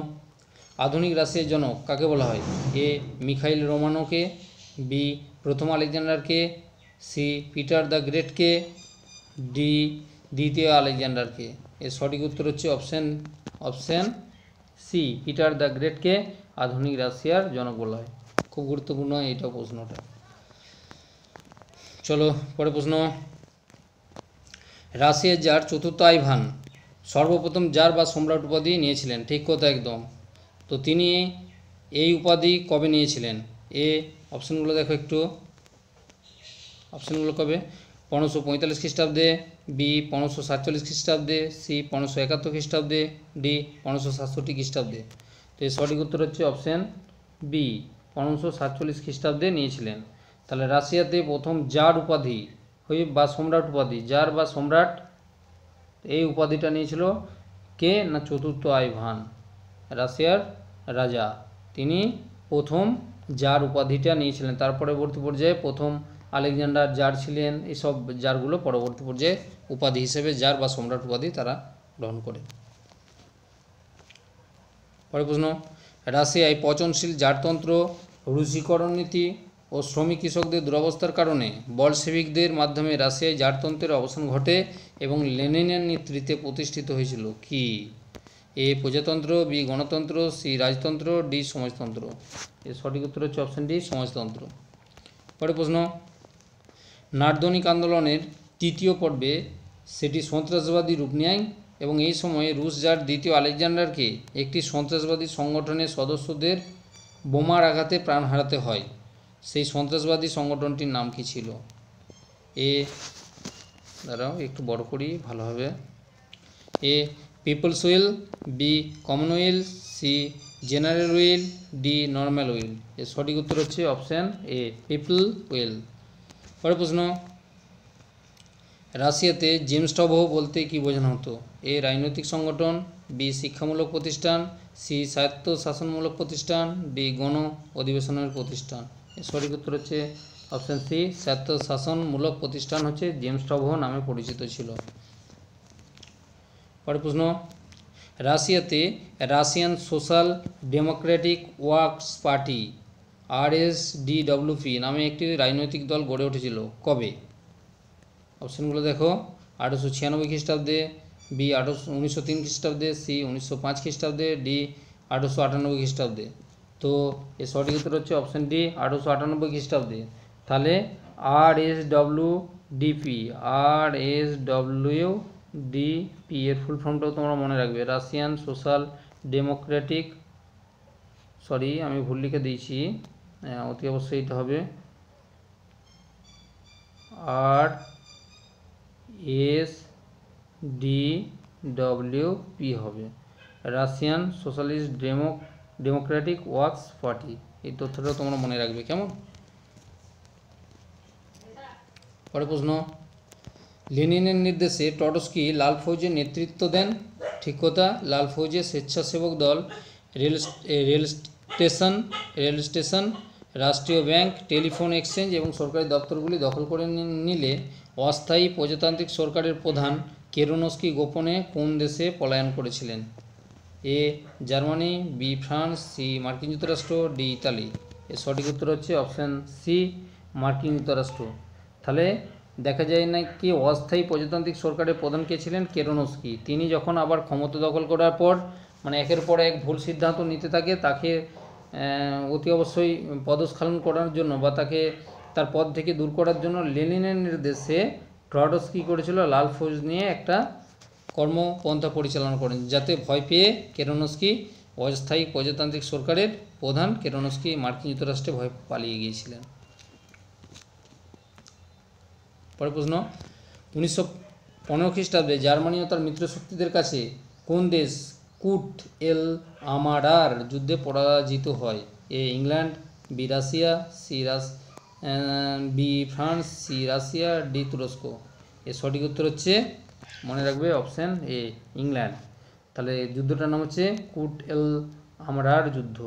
আধুনিক রাশিয়ার জনক কাকে বলা হয়? এ মিখাইল রোমানোকে, বি প্রথম আলেকজান্ডারকে, সি পিটার দ্য গ্রেটকে, ডি দ্বিতীয় আলেকজান্ডারকে। এর সঠিক উত্তর হচ্ছে অপশান সি পিটার দ্য গ্রেটকে আধুনিক রাশিয়ার জনক বলা হয়। খুব গুরুত্বপূর্ণ এইটা প্রশ্নটা। চলো পরে প্রশ্ন, রাশিয়ার জার চতুর্থ আইভান সর্বপ্রথম জার বা সম্রাট উপাধি নিয়েছিলেন। ঠিক কথা একদম। তো তিনি এই উপাধি কবে নিয়েছিলেন? এ অপশানগুলো দেখো একটু, অপশানগুলো কবে? 1545 খ্রিস্টাব্দে, বি 1547 খ্রিস্টাব্দে, সি 1571 খ্রিস্টাব্দে, ডি 1567 খ্রিস্টাব্দে। তো এর সঠিক উত্তর হচ্ছে অপশান বি 1547 খ্রিস্টাব্দে নিয়েছিলেন। তাহলে রাশিয়াতে প্রথম জার উপাধি বা সম্রাট উপাধি, জার বা সম্রাট, এই উপাধিটা নিয়েছিল কে? না চতুর্থ আইভান, রাশিয়ার রাজা, তিনি প্রথম জার উপাধিটা নিয়েছিলেন। তার পরবর্তী পর্যায়ে প্রথম আলেকজান্ডার জার ছিলেন। এসব জারগুলো পরবর্তী পর্যায়ে উপাধি হিসেবে জার বা সম্রাট উপাধি তারা গ্রহণ করে। পরের প্রশ্ন, রাশিয়ায় পচনশীল জারতন্ত্র, রুশিকরণ নীতি ও শ্রমিক কৃষকদের দুরবস্থার কারণে বলশেভিকদের মাধ্যমে রাশিয়ায় জারতন্ত্রের অবসান ঘটে এবং লেনিনের নেতৃত্বে প্রতিষ্ঠিত হয়েছিল কি? এ প্রজাতন্ত্র, বি গণতন্ত্র, সি রাজতন্ত্র, ডি সমাজতন্ত্র। এর সঠিক উত্তর হচ্ছে অপশান ডি সমাজতন্ত্র। পরের প্রশ্ন, নার্দনিক আন্দোলনের তৃতীয় পর্বে সেটি সন্ত্রাসবাদী রূপ নেয় এবং এই সময়ে রুশ জার দ্বিতীয় আলেকজান্ডারকে একটি সন্ত্রাসবাদী সংগঠনের সদস্যদের বোমার আঘাতে প্রাণ হারাতে হয়। সেই সন্ত্রাসবাদী সংগঠনটির নাম কি ছিল? এ দাঁড়াও একটু বড় করি ভালোভাবে। A people's will, B commonwealth, C general will, D normal will. এর সঠিক উত্তর হচ্ছে অপশান এ পিপল উইল। পরের প্রশ্ন, রাশিয়াতে জেমস্টভো বলতে কি বোঝানো হতো? এ রাজনৈতিক সংগঠন, বি শিক্ষামূলক প্রতিষ্ঠান, সি স্বায়ত্ত শাসনমূলক প্রতিষ্ঠান, ডি গণ অধিবেশনের প্রতিষ্ঠান। এর সঠিক উত্তর হচ্ছে অপশান সি স্বায়ত্ত শাসনমূলক প্রতিষ্ঠান হচ্ছে জেমস্টভো নামে পরিচিত ছিল। পরের প্রশ্ন, রাশিয়াতে Russian social democratic works party RSDWP নামে একটি রাজনৈতিক দল গড়ে উঠেছিল কবে? অপশানগুলো দেখো, 1896 খ্রিস্টাব্দে, বি 1903 খ্রিস্টাব্দে, সি 1905 খ্রিস্টাব্দে, ডি 1898 খ্রিস্টাব্দে। তো এর সঠিক উত্তর হচ্ছে অপশান ডি 1898 খ্রিস্টাব্দে তাহলে RSWDP এর ফুল ফর্মটাও তোমরা মনে রাখবে, রাশিয়ান সোশ্যাল ডেমোক্রেটিক, সরি আমি ভুল লিখে দিয়েছি, অতি অবশ্যই এটা হবে RSDWP হবে, Russian socialist Democratic works party. এই তথ্যটা তোমরা মনে রাখবে, কেমন? পরে প্রশ্ন, লেনিনের নির্দেশে ট্রটস্কি লাল ফৌজের নেতৃত্ব দেন। ঠিক কথা, লাল ফৌজের স্বেচ্ছাসেবক দল রেল স্টেশন, রাষ্ট্রীয় ব্যাংক, টেলিফোন এক্সচেঞ্জ এবং সরকারি দপ্তরগুলি দখল করে নিলে অস্থায়ী প্রজাতান্ত্রিক সরকারের প্রধান কেরেনস্কি গোপনে কোন দেশে পলায়ন করেছিলেন? A Germany, B France, C মার্কিন যুক্তরাষ্ট্র, ডি ইতালি। এর সঠিক উত্তর হচ্ছে অপশান সি মার্কিন যুক্তরাষ্ট্র। তাহলে দেখা যায় না কি অস্থায়ী প্রজাতান্ত্রিক সরকারের প্রধান কে ছিলেন? কেরেনস্কি। তিনি যখন আবার ক্ষমতা দখল করার পর মানে একের পর এক ভুল সিদ্ধান্ত নিতে থাকে, তাকে অতি অবশ্যই পদস্খলন করার জন্য বা তাকে তার পদ থেকে দূর করার জন্য লেনিনের নির্দেশে ট্রটস্কি করেছিল লাল ফৌজ নিয়ে একটা কর্মপন্থা পরিচালনা করেন, যাতে ভয় পেয়ে কেরেনস্কি অস্থায়ী প্রজাতান্ত্রিক সরকারের প্রধান কেরেনস্কি মার্কিন যুক্তরাষ্ট্রে ভয় পালিয়ে গিয়েছিলেন। পরের প্রশ্ন, 1915 খ্রিস্টাব্দে জার্মানি ও তার মিত্র শক্তিদের কাছে কোন দেশ কুট এল আমারার যুদ্ধে পরাজিত হয়? A England, B Russia, B France, C Russia, D তুরস্ক। এর সঠিক উত্তর হচ্ছে মনে রাখবে অপশান এ ইংল্যান্ড। তাহলে যুদ্ধটার নাম হচ্ছে কুট এল আমারার যুদ্ধ।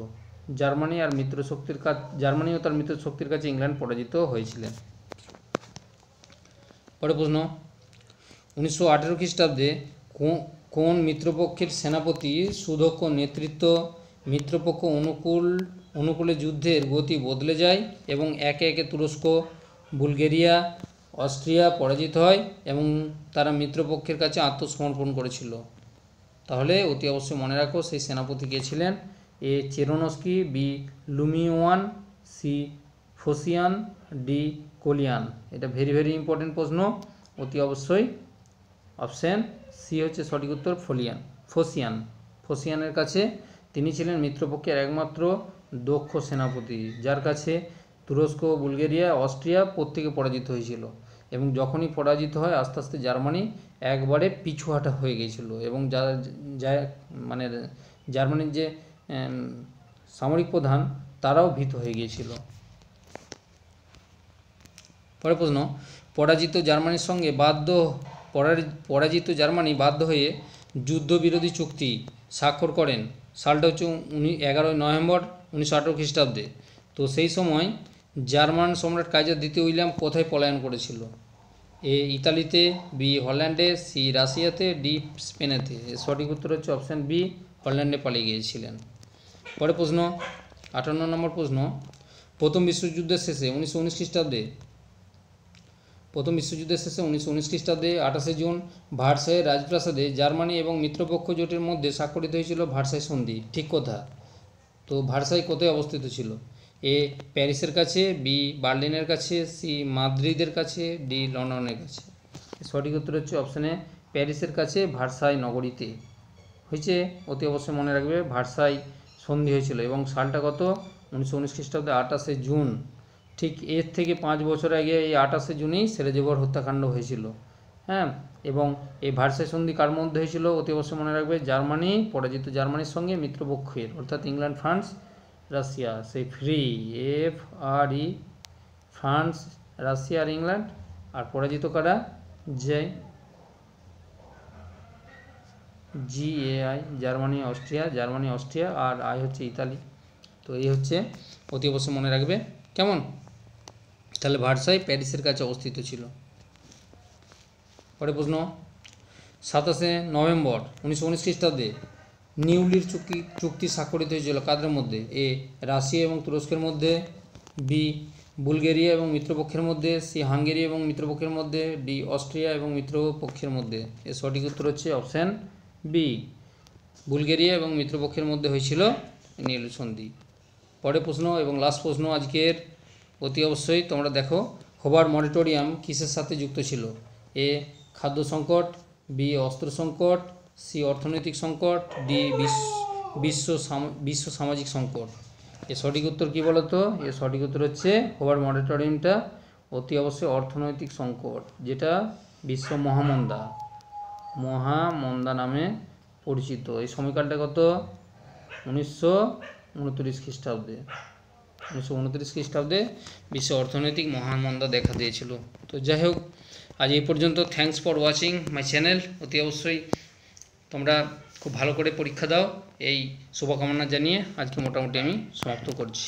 জার্মানি ও তার মিত্র শক্তির কাছে ইংল্যান্ড পরাজিত হয়েছিলেন। পরের প্রশ্ন, 1918 খ্রিস্টাব্দে কোন মিত্রপক্ষের সেনাপতি সুদক্ষ নেতৃত্ব মিত্রপক্ষ অনুকূলে যুদ্ধের গতি বদলে যায় এবং একে একে তুরস্ক, বুলগেরিয়া, অস্ট্রিয়া পরাজিত হয় এবং তারা মিত্রপক্ষের কাছে আত্মসমর্পণ করেছিল? তাহলে অতি অবশ্যই মনে রাখো সেই সেনাপতি কে ছিলেন? এ চেরনস্কি, বি লুমিওয়ান, সি ফোসিয়ান, ডি কোলিয়ান। এটা ভেরি ভেরি ইম্পর্টেন্ট প্রশ্ন, অতি অবশ্যই অপশান সি হচ্ছে সঠিক উত্তর, ফোসিয়ানের কাছে তিনি ছিলেন মিত্রপক্ষের একমাত্র দক্ষ সেনাপতি, যার কাছে তুরস্ক, বুলগেরিয়া, অস্ট্রিয়া প্রত্যেকে পরাজিত হয়েছিল এবং যখনই পরাজিত হয় আস্তে আস্তে জার্মানি একবারে পিছুহাটা হয়ে গিয়েছিল এবং মানে জার্মানির যে সামরিক প্রধান তারাও ভীত হয়ে গিয়েছিল। পরের প্রশ্ন, পরাজিত জার্মানি বাধ্য হয়ে যুদ্ধবিরোধী চুক্তি স্বাক্ষর করেন। সালটা হচ্ছে 11 নভেম্বর 1918 খ্রিস্টাব্দে। তো সেই সময় জার্মান সম্রাট কাইজার দ্বিতীয় উইলিয়াম কোথায় পলায়ন করেছিল? এ ইতালিতে, বি হল্যান্ডে, সি রাশিয়াতে, ডি স্পেনেতে। এর সঠিক উত্তর হচ্ছে অপশান বি হল্যান্ডে পালিয়ে গিয়েছিলেন। পরের প্রশ্ন, 58 নম্বর প্রশ্ন, প্রথম বিশ্বযুদ্ধের শেষে 1919 খ্রিস্টাব্দে 1919 খ্রিস্টাব্দে 28 জুন ভার্সাইয়ের রাজপ্রাসাদে জার্মানি এবং মিত্রপক্ষ জোটের মধ্যে স্বাক্ষরিত হয়েছিল ভার্সাই সন্ধি। ঠিক কথা। তো ভার্সাই কোথায় অবস্থিত ছিল? এ প্যারিসের কাছে, বি বার্লিনের কাছে, সি মাদ্রিদের কাছে, ডি লন্ডনের কাছে। সঠিক উত্তর হচ্ছে অপশানে প্যারিসের কাছে ভার্সাই নগরীতে হয়েছে। অতি অবশ্যই মনে রাখবে ভার্সাই সন্ধি হয়েছিল এবং সালটা কত? 1919 খ্রিস্টাব্দে 28 জুন। ঠিক এর থেকে 5 বছর আগে এই 28 জুনেই সেরাজেভর হত্যাকাণ্ড হয়েছিল। হ্যাঁ, এবং এই ভার্সাই সন্ধি কার মধ্যে হয়েছিল? অতি অবশ্যই মনে রাখবে পরাজিত জার্মানির সঙ্গে মিত্রপক্ষের অর্থাৎ ইংল্যান্ড, ফ্রান্স, রাশিয়া। সেই FRE ফ্রান্স, রাশিয়া আর ইংল্যান্ড। আর পরাজিত কারা? GAI জার্মানি, অস্ট্রিয়া আর আই হচ্ছে ইতালি। তো এই হচ্ছে অতি অবশ্যই মনে রাখবে, কেমন? তাহলে ভার্সাই প্যারিসের কাছে অবস্থিত ছিল। পরে প্রশ্ন, 27 নভেম্বর 1919 খ্রিস্টাব্দে নিউলির চুক্তি স্বাক্ষরিত হয়েছিল কাদের মধ্যে? এ রাশিয়া এবং তুরস্কের মধ্যে, বি বুলগেরিয়া এবং মিত্রপক্ষের মধ্যে, সি হাঙ্গেরি এবং মিত্রপক্ষের মধ্যে, ডি অস্ট্রিয়া এবং মিত্রপক্ষের মধ্যে। এর সঠিক উত্তর হচ্ছে অপশান বি বুলগেরিয়া এবং মিত্রপক্ষের মধ্যে হয়েছিল নিউলি সন্ধি। পরের প্রশ্ন এবং লাস্ট প্রশ্ন আজকের অতি অবশ্যই তোমরা দেখো হোবার মরিটোরিয়াম কিসের সাথে যুক্ত ছিল? এ খাদ্য সংকট, বি অস্ত্র সংকট, সি অর্থনৈতিক সংকট, ডি বিশ্ব সামাজিক সংকট। এর সঠিক উত্তর কী বলো তো? এর সঠিক উত্তর হচ্ছে হোবার মরিটোরিয়ামটা অতি অবশ্যই অর্থনৈতিক সংকট, যেটা বিশ্ব মহামন্দা নামে পরিচিত। এই সময়কালটা কত? 1929 খ্রিস্টাব্দে। 1929 খ্রিস্টাব্দে বিশ্ব অর্থনৈতিক মহামন্দা দেখা দিয়েছিল। তো যাই হোক, আজ এই পর্যন্ত। Thanks for watching my channel. অতি অবশ্যই তোমরা খুব ভালো করে পরীক্ষা দাও, এই শুভকামনা জানিয়ে আজকে মোটামুটি আমি সমাপ্ত করছি।